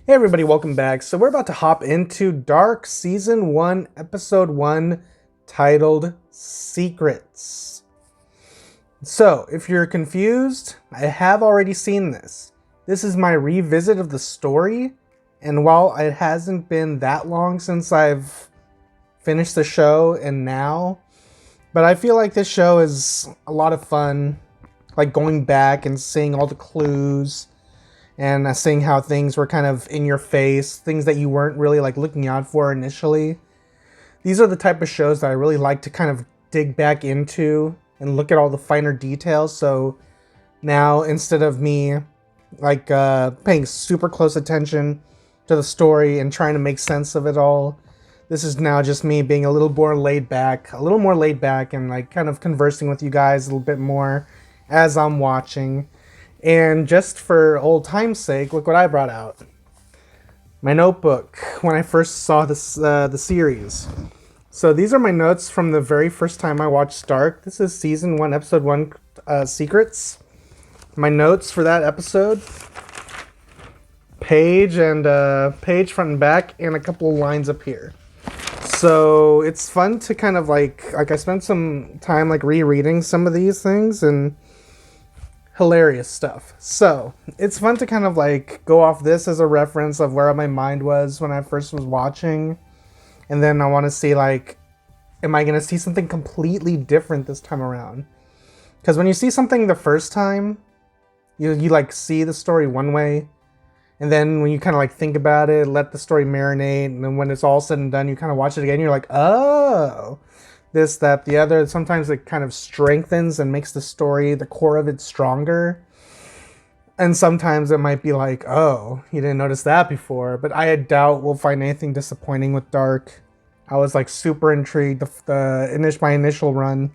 Hey everybody, welcome back. So we're about to hop into Dark Season 1, Episode 1, titled Secrets. So, if you're confused, I have already seen this. This is my revisit of the story, and while it hasn't been that long since I've finished the show and now, but I feel like this show is a lot of fun, like going back and seeing all the clues and seeing how things were kind of in your face, things that you weren't really like looking out for initially. These are the type of shows that I really like to kind of dig back into and look at all the finer details. So now instead of me like paying super close attention to the story and trying to make sense of it all, this is now just me being a little more laid back, and like kind of conversing with you guys a little bit more as I'm watching. And just for old time's sake, look what I brought out. My notebook when I first saw this the series. So these are my notes from the very first time I watched Dark. This is Season 1, Episode 1, Secrets. My notes for that episode. Page front and back, and a couple of lines up here. So it's fun to kind of like I spent some time like rereading some of these things and hilarious stuff. So it's fun to kind of like go off this as a reference of where my mind was when I first was watching, and then I want to see like, am I going to see something completely different this time around? Because when you see something the first time, you like see the story one way, and then when you kind of like think about it, let the story marinate, and then when it's all said and done, you kind of watch it again, you're like, oh, this, that, the other. Sometimes it kind of strengthens and makes the story, the core of it, stronger. And sometimes it might be like, oh, you didn't notice that before. But I doubt we'll find anything disappointing with Dark. I was like super intrigued my initial run.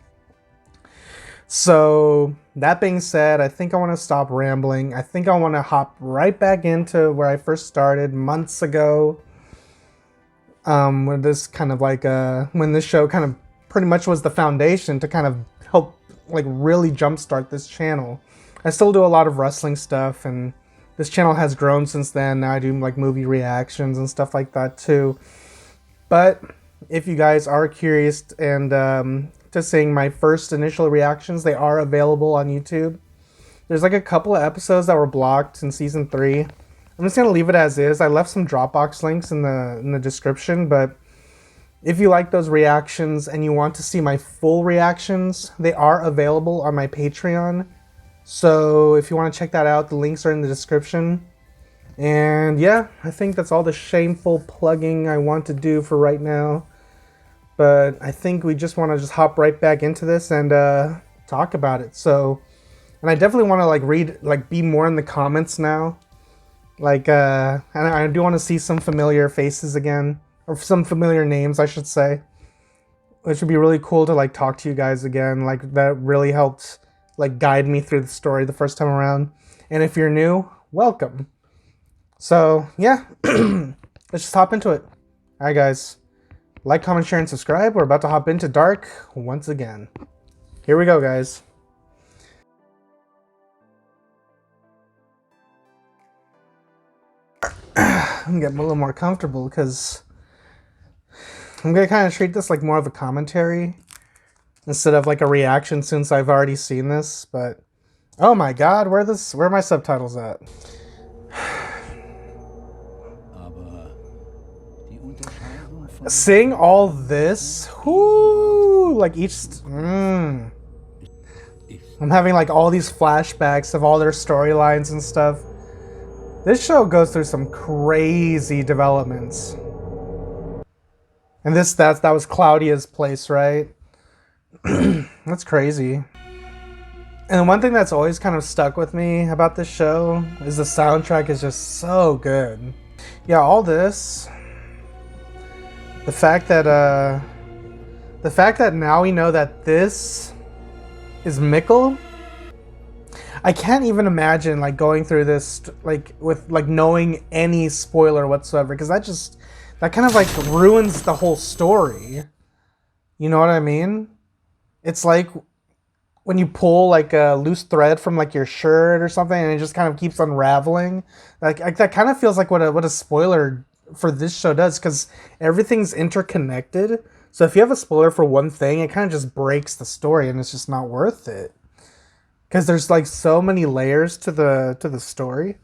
So that being said, I think I want to stop rambling. I think I want to hop right back into where I first started months ago. When this kind of like when this show kind of pretty much was the foundation to kind of help like really jumpstart this channel. I still do a lot of wrestling stuff, and this channel has grown since then. Now I do like movie reactions and stuff like that too. But if you guys are curious and to seeing my first initial reactions, they are available on YouTube. There's like a couple of episodes that were blocked in season 3. I'm just gonna leave it as is. I left some Dropbox links in the description, but if you like those reactions and you want to see my full reactions, they are available on my Patreon. So if you want to check that out, the links are in the description. And yeah, I think that's all the shameful plugging I want to do for right now. But I think we just want to just hop right back into this and talk about it. So, and I definitely want to be more in the comments now. And I do want to see some familiar faces again. Or some familiar names, I should say. Which would be really cool to like talk to you guys again. Like that really helped like guide me through the story the first time around. And if you're new, welcome. So yeah, let's just hop into it. Alright guys, like, comment, share, and subscribe. We're about to hop into Dark once again. Here we go, guys. I'm getting a little more comfortable because I'm going to kind of treat this like more of a commentary instead of like a reaction since I've already seen this. But oh my god, where are my subtitles at? Seeing all this, whoo, like I'm having like all these flashbacks of all their storylines and stuff. This show goes through some crazy developments. And that was Claudia's place, right? That's crazy. And one thing that's always kind of stuck with me about this show is the soundtrack is just so good. Yeah, all this. The fact that now we know that this is Mikkel. I can't even imagine like going through this like with like knowing any spoiler whatsoever, because that kind of like ruins the whole story. You know what I mean? It's like when you pull like a loose thread from like your shirt or something, and it just kind of keeps unraveling. Like that kind of feels like what a spoiler for this show does, because everything's interconnected. So if you have a spoiler for one thing, it kind of just breaks the story, and it's just not worth it. Because there's like so many layers to the story.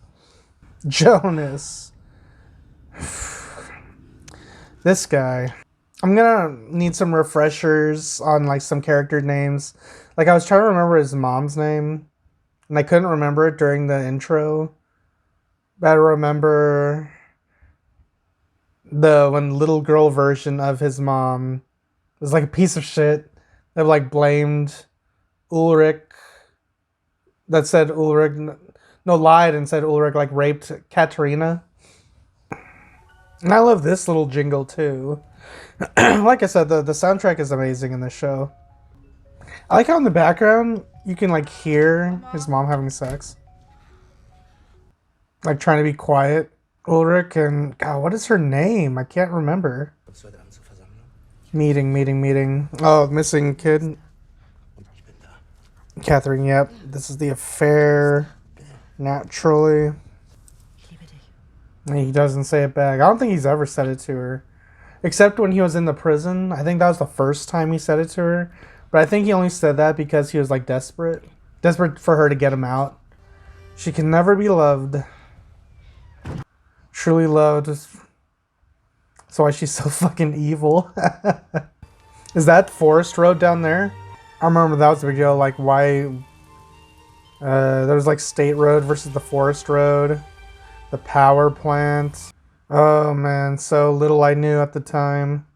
Jonas. This guy. I'm gonna need some refreshers on like some character names. Like I was trying to remember his mom's name, and I couldn't remember it during the intro. But I remember the one little girl version of his mom was like a piece of shit that like blamed Ulrich. That said Ulrich lied and said Ulrich like raped Katerina. And I love this little jingle too. Like I said, the soundtrack is amazing in this show. I like how in the background you can like hear his mom having sex. Like trying to be quiet. Ulrich and God, what is her name? I can't remember. Meeting. Oh, missing kid. Catherine, yep. This is the affair. Naturally. He doesn't say it back. I don't think he's ever said it to her. Except when he was in the prison. I think that was the first time he said it to her. But I think he only said that because he was like desperate. Desperate for her to get him out. She can never be loved. Truly loved. That's why she's so fucking evil. Is that Forest Road down there? I remember that was a big deal. Like why... there was like State Road versus the Forest Road. The power plant. Oh man, so little I knew at the time.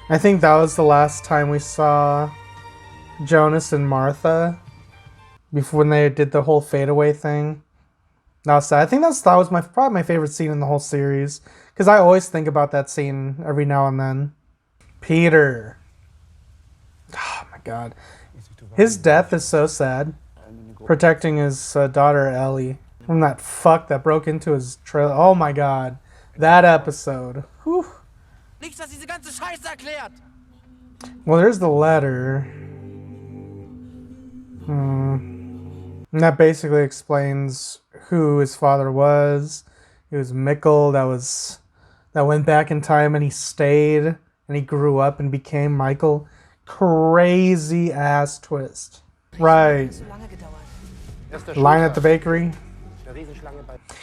I think that was the last time we saw Jonas and Martha. Before when they did the whole fadeaway thing. That was sad. I think that was probably my favorite scene in the whole series. Because I always think about that scene every now and then. Peter. Oh my god. His death is so sad. Protecting his daughter Ellie from that fuck that broke into his trailer. Oh my god. That episode. Whew. Well, there's the letter. And that basically explains who his father was. It was Mikkel that went back in time and he stayed and he grew up and became Michael. Crazy ass twist. Right. Line at the bakery.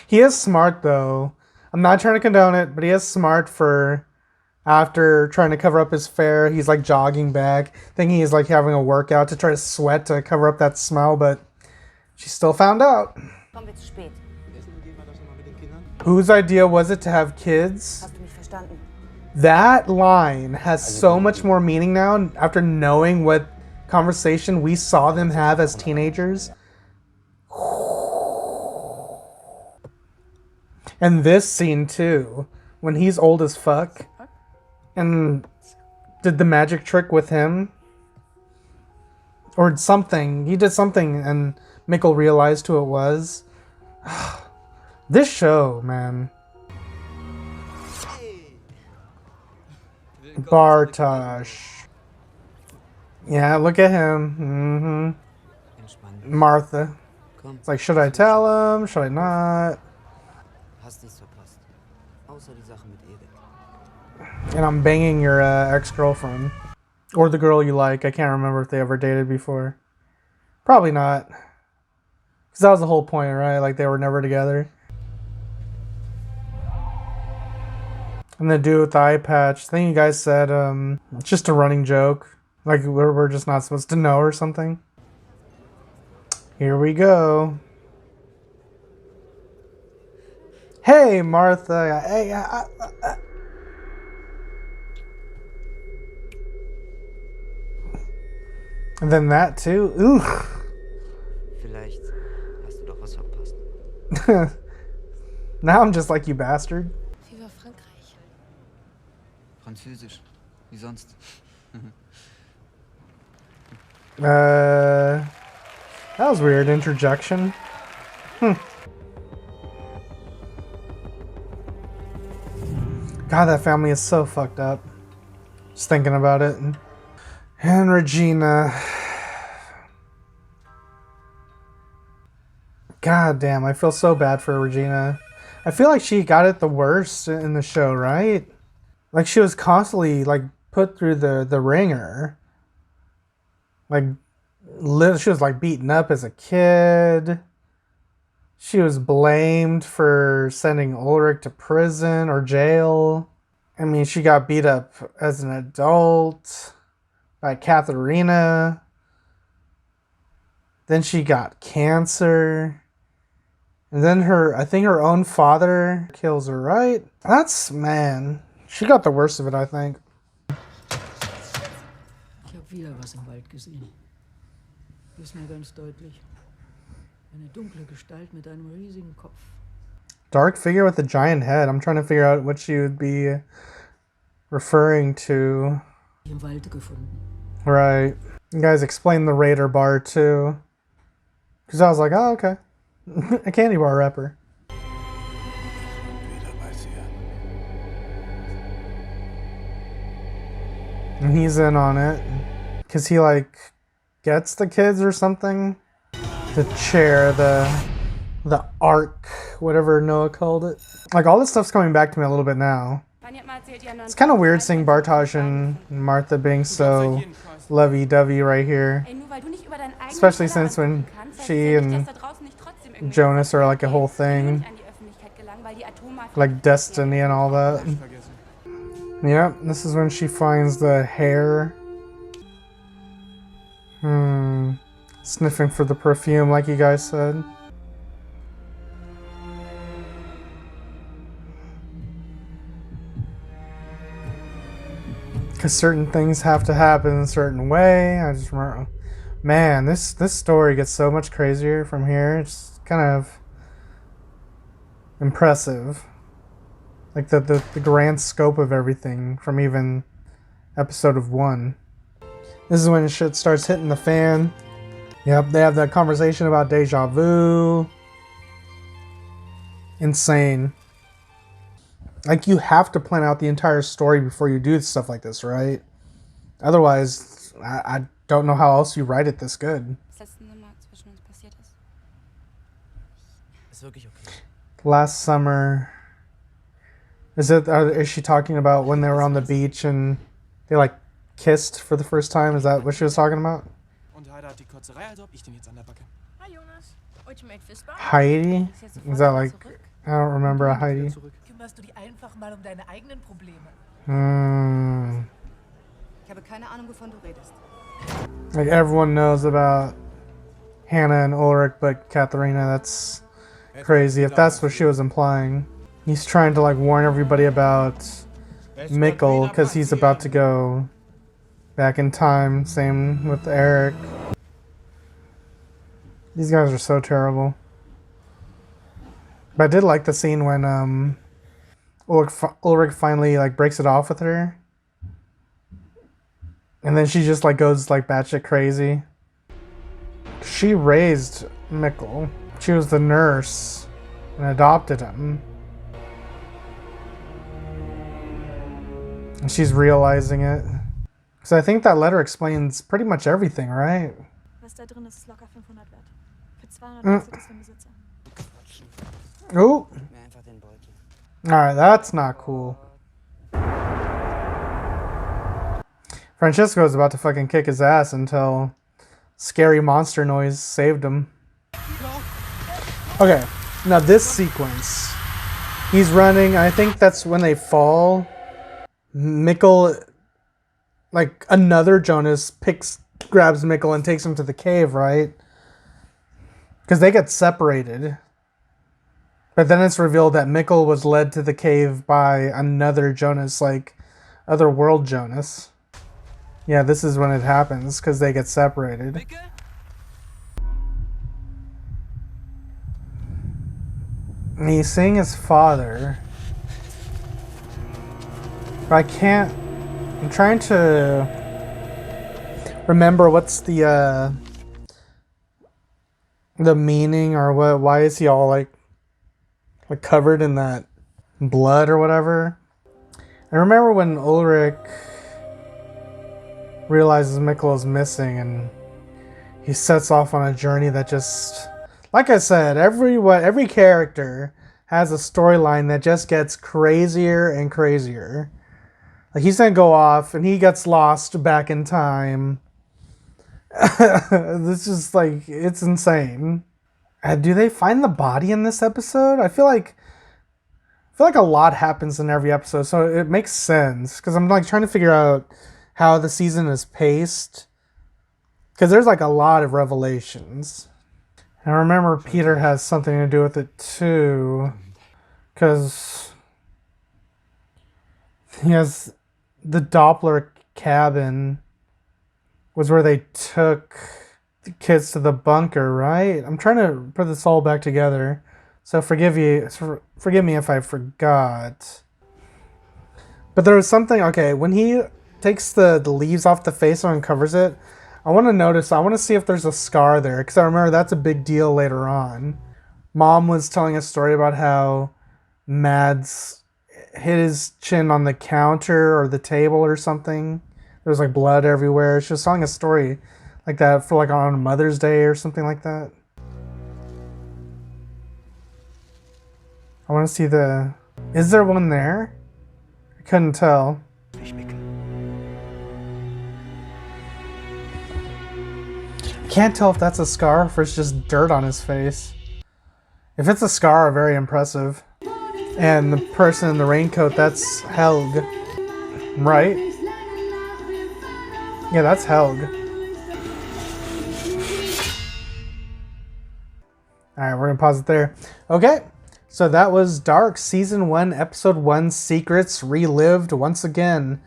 He is smart though. I'm not trying to condone it, but he is smart for after trying to cover up his fare. He's like jogging back, thinking he's like having a workout to try to sweat to cover up that smell, but she still found out. Whose idea was it to have kids? That line has so much more meaning now after knowing what conversation we saw them have as teenagers. And this scene too, when he's old as fuck and did the magic trick with him or something. He did something and Mikkel realized who it was. This show, man. Bartosz. Yeah, look at him. Martha. It's like, should I tell him? Should I not? And I'm banging your ex-girlfriend. Or the girl you like. I can't remember if they ever dated before. Probably not. Because that was the whole point, right? Like, they were never together. And the dude with the eye patch. I think you guys said, it's just a running joke. Like, we're just not supposed to know or something. Here we go. Hey, Martha. Hey, And then that too. Ooh. Vielleicht hast du doch was verpasst. Now I'm just like, you bastard. Wie war Frankreich? Französisch. Wie sonst? That was weird. Interjection. God, that family is so fucked up. Just thinking about it. And Regina. God damn, I feel so bad for Regina. I feel like she got it the worst in the show, right? Like she was constantly like put through the ringer. Like she was like beaten up as a kid. She was blamed for sending Ulrich to prison or jail. I mean, she got beat up as an adult by Katharina. Then she got cancer. And then I think her own father kills her, right? Man, she got the worst of it, I think. Ich habe wieder was im Wald gesehen. Ist mir ganz deutlich. Eine dunkle Gestalt mit einem riesigen Kopf. Dark figure with a giant head. I'm trying to figure out what she would be referring to. Im Wald gefunden. Right. You guys explained the Raider bar too. Because I was like, oh, okay. A candy bar rapper. And he's in on it. Because he, like, gets the kids or something. The chair, the arc, whatever Noah called it. Like, all this stuff's coming back to me a little bit now. It's kind of weird seeing Bartosz and Martha being so lovey-dovey right here. Especially since when she and Jonas are like a whole thing. Like Destiny and all that. Yep, this is when she finds the hair. Sniffing for the perfume like you guys said. Because certain things have to happen a certain way. I just remember, man, this story gets so much crazier from here. It's kind of impressive. Like the grand scope of everything from even episode 1. This is when shit starts hitting the fan. Yep, they have that conversation about deja vu. Insane. Like, you have to plan out the entire story before you do stuff like this, right? Otherwise, I don't know how else you write it this good. Last summer... Is she talking about when they were on the beach and they, like, kissed for the first time? Is that what she was talking about? Heidi? Is that like... I don't remember a Heidi. Like, everyone knows about Hannah and Ulrich, but Katharina, that's crazy. If that's what she was implying. He's trying to, like, warn everybody about Mikkel, because he's about to go back in time. Same with Eric. These guys are so terrible. But I did like the scene when Ulrich finally, like, breaks it off with her. And then she just, like, goes, like, batshit crazy. She raised Mikkel. She was the nurse and adopted him. And she's realizing it. Because I think that letter explains pretty much everything, right? Oh! Alright, that's not cool. Francesco's about to fucking kick his ass until scary monster noise saved him. Okay, now this sequence. He's running, I think that's when they fall. Mikkel, like, another Jonas grabs Mikkel and takes him to the cave, right? Because they get separated. But then it's revealed that Mikkel was led to the cave by another Jonas, like, otherworld Jonas. Yeah, this is when it happens, because they get separated. And he's seeing his father. But I can't... I'm trying to remember what's the meaning, or what. Why is he all like covered in that blood or whatever. I remember when Ulrich realizes Mikkel is missing and he sets off on a journey that just... Like I said, every character has a storyline that just gets crazier and crazier. Like he's gonna go off and he gets lost back in time. This is like, it's insane. Do they find the body in this episode? I feel like a lot happens in every episode, so it makes sense because I'm like trying to figure out how the season is paced because there's like a lot of revelations. And I remember Peter has something to do with it too, because he has the Doppler cabin was where they took the kids to the bunker, right? I'm trying to put this all back together, so forgive me if I forgot. But there was something, okay, when he takes the leaves off the face and uncovers it, I want to see if there's a scar there, because I remember that's a big deal later on. Mom was telling a story about how Mads hit his chin on the counter or the table or something. There was like blood everywhere. She was telling a story like that for like on Mother's Day or something like that. I want to see the... Is there one there? I couldn't tell. I can't tell if that's a scar or if it's just dirt on his face. If it's a scar, very impressive. And the person in the raincoat, that's Helg. Right? Yeah, that's Helg. Alright, we're gonna pause it there. Okay, so that was Dark Season 1, Episode 1, Secrets Relived once again.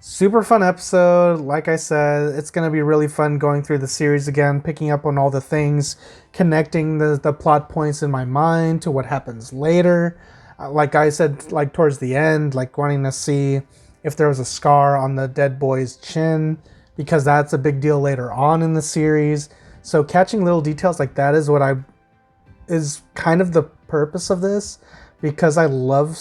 Super fun episode. Like I said, it's going to be really fun going through the series again, picking up on all the things, connecting the plot points in my mind to what happens later. Like I said, like towards the end, like wanting to see if there was a scar on the dead boy's chin, because that's a big deal later on in the series. So catching little details like that is kind of the purpose of this, because I love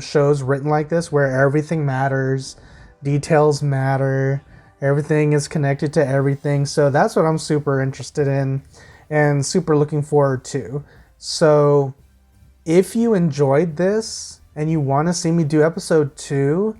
shows written like this where everything matters. Details matter, everything is connected to everything, so that's what I'm super interested in and super looking forward to. So if you enjoyed this and you want to see me do episode 2,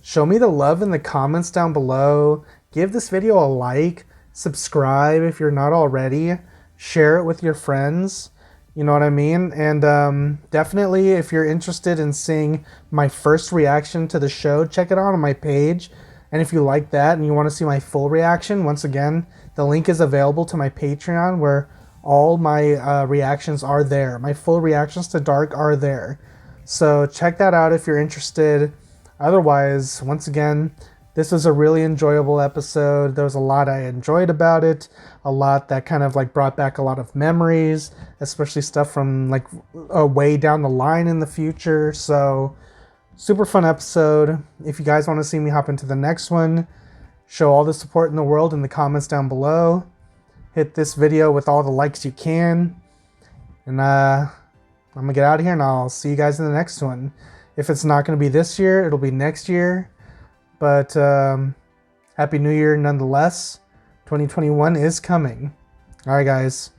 show me the love in the comments down below, give this video a like, subscribe if you're not already, share it with your friends. You know what I mean? And definitely, if you're interested in seeing my first reaction to the show, check it out on my page. And if you like that and you want to see my full reaction, once again, the link is available to my Patreon where all my reactions are there. My full reactions to Dark are there. So check that out if you're interested. Otherwise, once again, this was a really enjoyable episode. There was a lot I enjoyed about it. A lot that kind of like brought back a lot of memories, especially stuff from like way down the line in the future. So super fun episode. If you guys want to see me hop into the next one, show all the support in the world in the comments down below. Hit this video with all the likes you can. And I'm going to get out of here and I'll see you guys in the next one. If it's not going to be this year, it'll be next year. But Happy New Year nonetheless. 2021 is coming. Alright guys,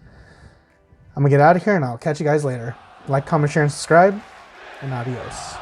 I'm gonna get out of here and I'll catch you guys later. Like, comment, share, and subscribe, and adios.